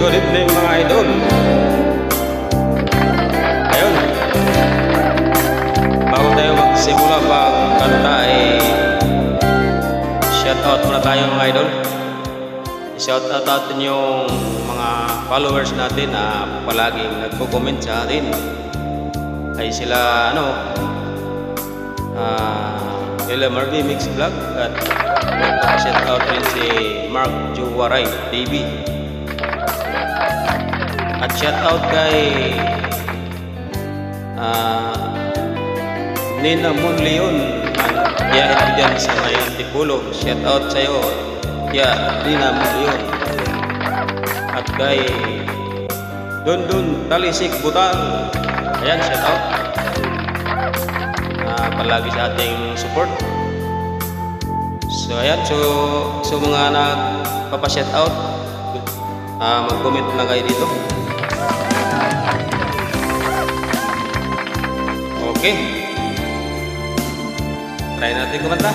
Good evening mga idol. Ayun, bago tayo magsimula pagkanta shoutout muna tayo mga idol. Shoutout natin yung mga followers natin na palaging nagko-comment sa atin. Ay sila Ella Marvy Mix Vlog at shoutout rin si Mark Juwaray TV. At shoutout kay Nina Monleon, diyan ko dyan sa may Antipolo. Shoutout sa'yo, Nina Monleon. At kay Dundun Talisik Butal, ayan, shoutout. Palagi sa ating support. So ayan, so mga nagpapa-shoutout, mag-comment lang kayo dito. Okay, try natin kumanta.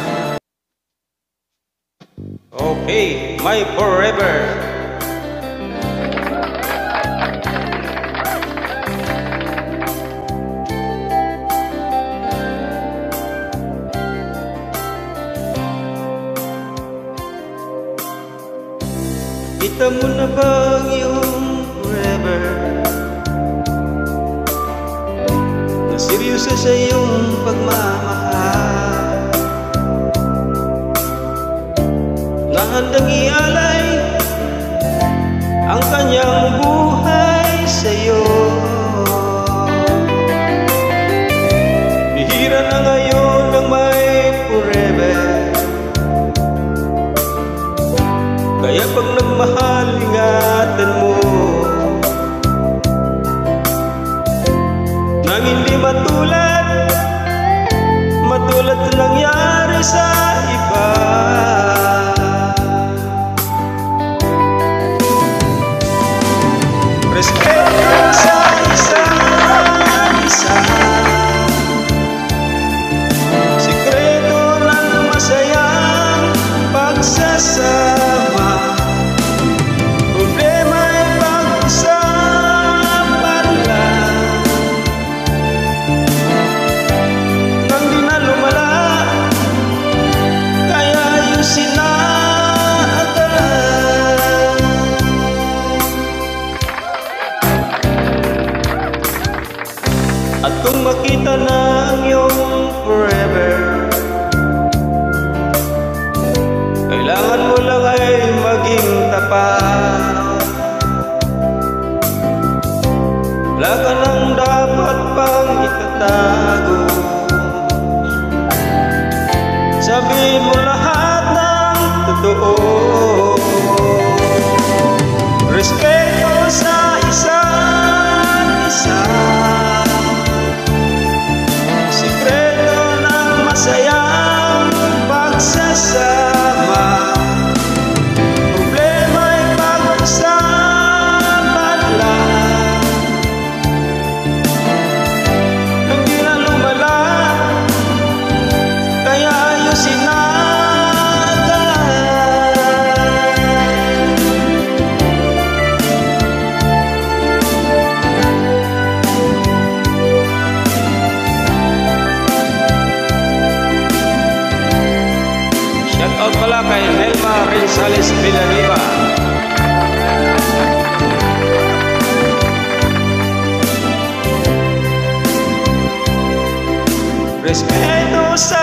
Okay, My Forever. Kita mo na bang iyong forever? Na seryoso sa iyong pagmamahal, na handang ialay ang kanyang buhay sa iyo. Bihira na ngayon ang may forever, kaya pag nagmahal, ingatan mo nang hindi matulad na nangyari sa iba. Respeto sa isa't isa, sikreto ng masayang pagsasama. At kung makita na ang iyong forever, kailangan mo lang ay maging tapat. Wala ka nang dapat pang itatago, sabihin mo lahat ng totoo. Respeto sa isa't isa, masayang pagsasama. Problema ay pag-usapan lang, hindi na lumala, kaya ayusin natin. Shoutout pala kay Nelma Rensales Villanueva. Respeto sa